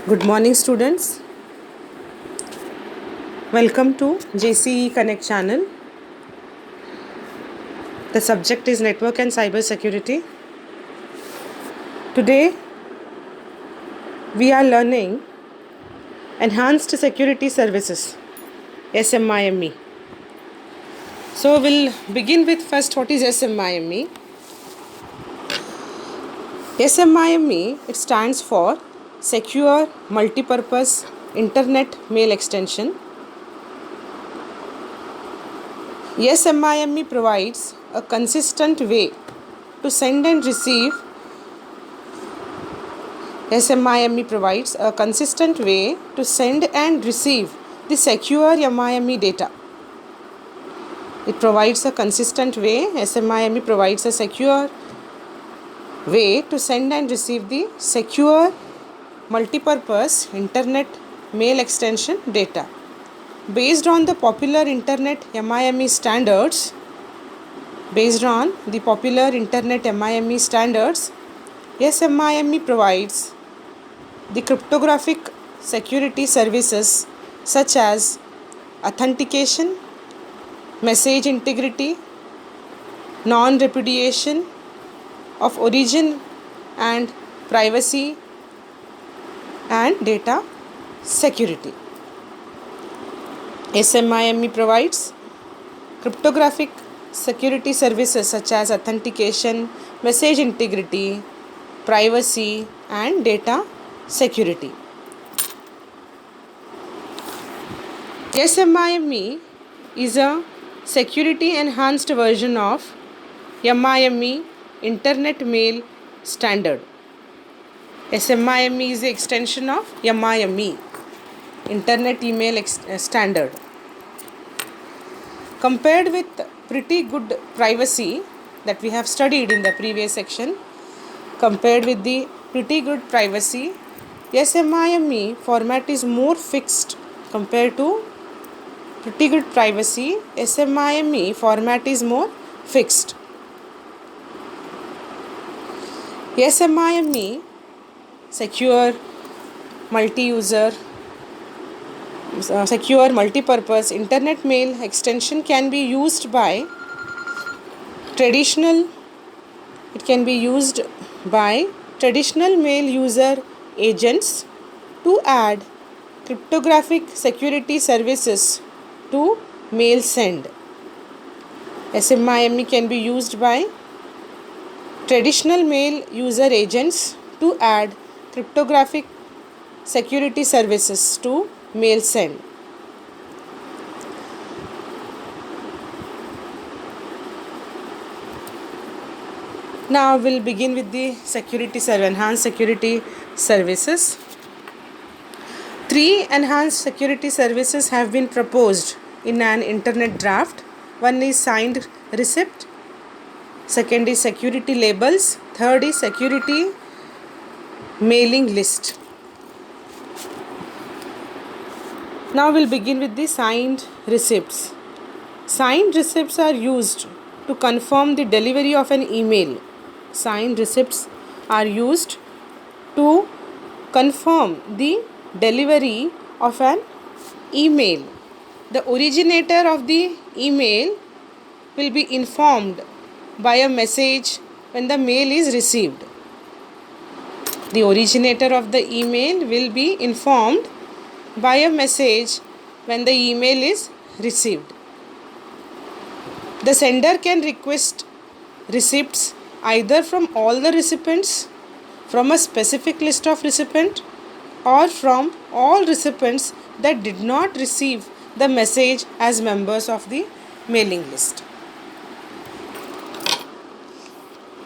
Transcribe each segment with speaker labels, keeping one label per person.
Speaker 1: Good morning, students. Welcome to JCE Connect channel. The subject is Network and Cyber Security. Today, we are learning Enhanced Security Services, SMIME. So, we'll begin with first what is SMIME. SMIME, it stands for Secure Multipurpose Internet Mail Extension. SMIME provides a consistent way to send and receive. SMIME provides a consistent way to send and receive the secure MIME data. It provides a consistent way. SMIME provides a secure way to send and receive the secure multipurpose internet mail extension data. Based on the popular internet MIME standards, SMIME provides the cryptographic security services such as authentication, message integrity, non-repudiation of origin and privacy and data security. SMIME provides cryptographic security services such as authentication, message integrity, privacy and data security. SMIME is a security enhanced version of MIME Internet Mail Standard. SMIME is the extension of MIME Internet Email Standard. Compared with pretty good privacy that we have studied in the previous section, SMIME format is more fixed compared to pretty good privacy. SMIME format is more fixed. SMIME secure multipurpose internet mail extension can be used by traditional mail user agents to add cryptographic security services to mail send. SMIME can be used by traditional mail user agents to add cryptographic security services to mail send. Now we'll begin with the enhanced security services. 3 enhanced security services have been proposed in an internet draft. One is signed receipt, second is security labels, third is security mailing list. Now we'll begin with the signed receipts. Signed receipts are used to confirm the delivery of an email. Signed receipts are used to confirm the delivery of an email. The originator of the email will be informed by a message when the mail is received. The originator of the email will be informed by a message when the email is received. The sender can request receipts either from all the recipients, from a specific list of recipients, or from all recipients that did not receive the message as members of the mailing list.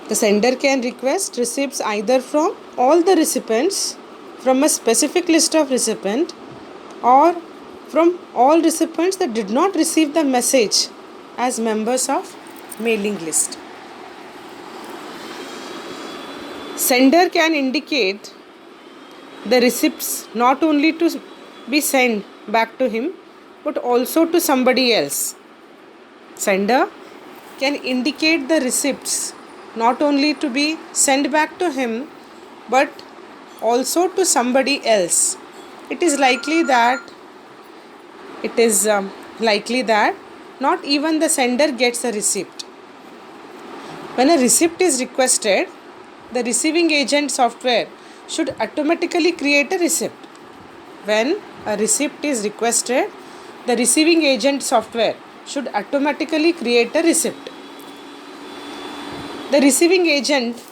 Speaker 1: The sender can request receipts either from all the recipients, from a specific list of recipients, or from all recipients that did not receive the message as members of mailing list. Sender can indicate the receipts not only to be sent back to him but also to somebody else. Sender can indicate the receipts not only to be sent back to him but also to somebody else, it is likely that it is likely that not even the sender gets a receipt. When a receipt is requested, the receiving agent software should automatically create a receipt. When a receipt is requested, the receiving agent software should automatically create a receipt. The receiving agent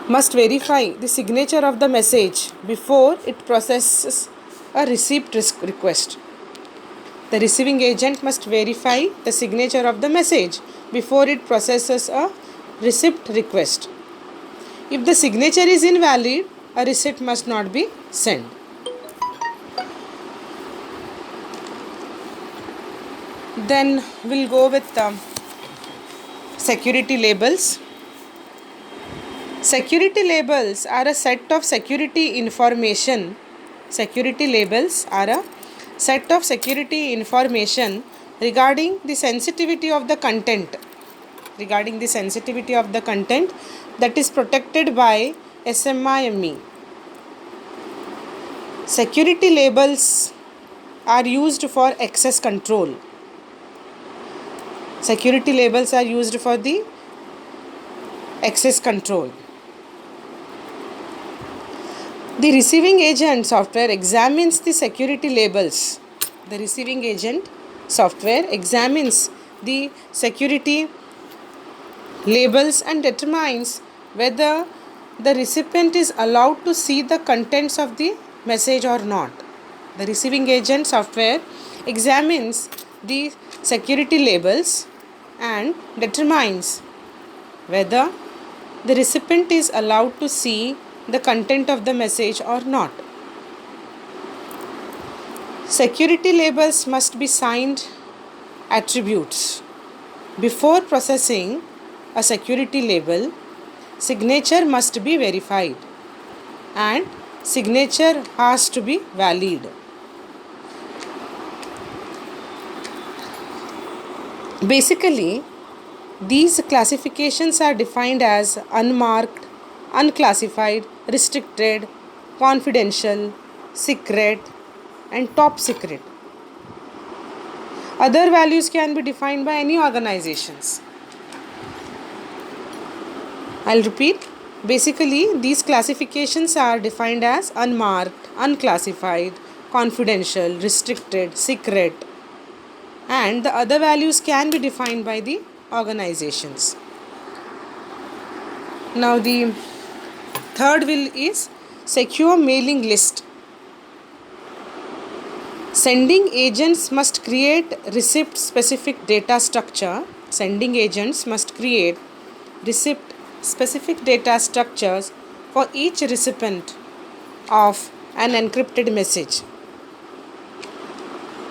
Speaker 1: must verify the signature of the message before it processes a receipt request. The receiving agent must verify the signature of the message before it processes a receipt request. If the signature is invalid, a receipt must not be sent. Then we'll go with security labels. Security labels are a set of security information. Security labels are a set of security information regarding the sensitivity of the content. Regarding the sensitivity of the content that is protected by SMIME. Security labels are used for access control. Security labels are used for the access control. The receiving agent software examines the security labels. The receiving agent software examines the security labels and determines whether the recipient is allowed to see the contents of the message or not. The receiving agent software examines the security labels and determines whether the recipient is allowed to see the content of the message or not. Security labels must be signed attributes. Before processing a security label, signature must be verified and signature has to be valid. Basically, these classifications are defined as unmarked, unclassified, restricted, confidential, secret, and top secret. Other values can be defined by any organizations. I'll repeat. Basically, these classifications are defined as unmarked, unclassified, confidential, restricted, secret, and the other values can be defined by the organizations. Now the third will is secure mailing list. Sending agents must create receipt specific data structure. Sending agents must create receipt specific data structures for each recipient of an encrypted message.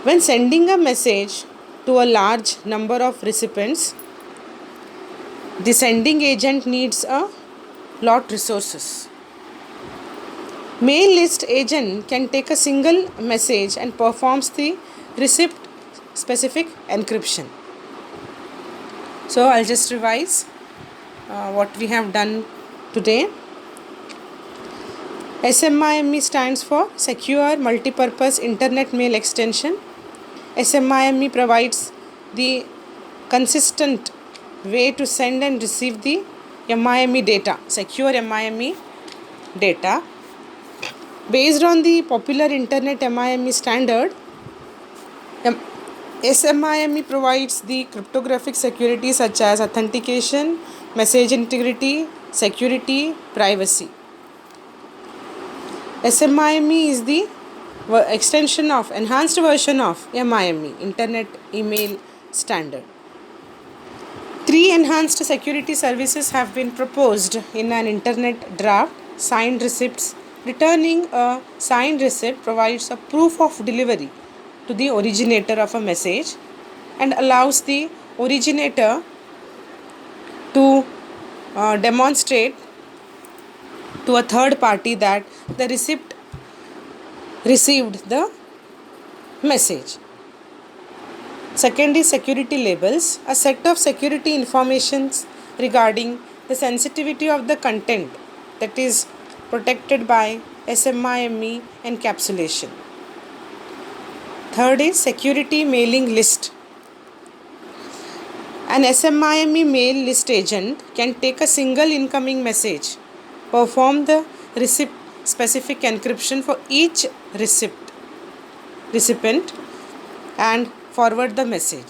Speaker 1: When sending a message to a large number of recipients, the sending agent needs a lot resources. Mail list agent can take a single message and performs the receipt specific encryption. So I'll just revise what we have done today. SMIME stands for Secure Multipurpose Internet Mail Extension. SMIME provides the consistent way to send and receive the MIME data, secure MIME data. Based on the popular Internet MIME standard, SMIME provides the cryptographic security such as authentication, message integrity, security, privacy. SMIME is the extension of enhanced version of MIME, Internet Email Standard. 3 enhanced security services have been proposed in an internet draft. Signed receipts. Returning a signed receipt provides a proof of delivery to the originator of a message and allows the originator to demonstrate to a third party that the receipt received the message. Second is security labels, a set of security informations regarding the sensitivity of the content that is protected by SMIME encapsulation. Third is security mailing list. An SMIME mail list agent can take a single incoming message, perform the receipt specific encryption for each recipient, and forward the message.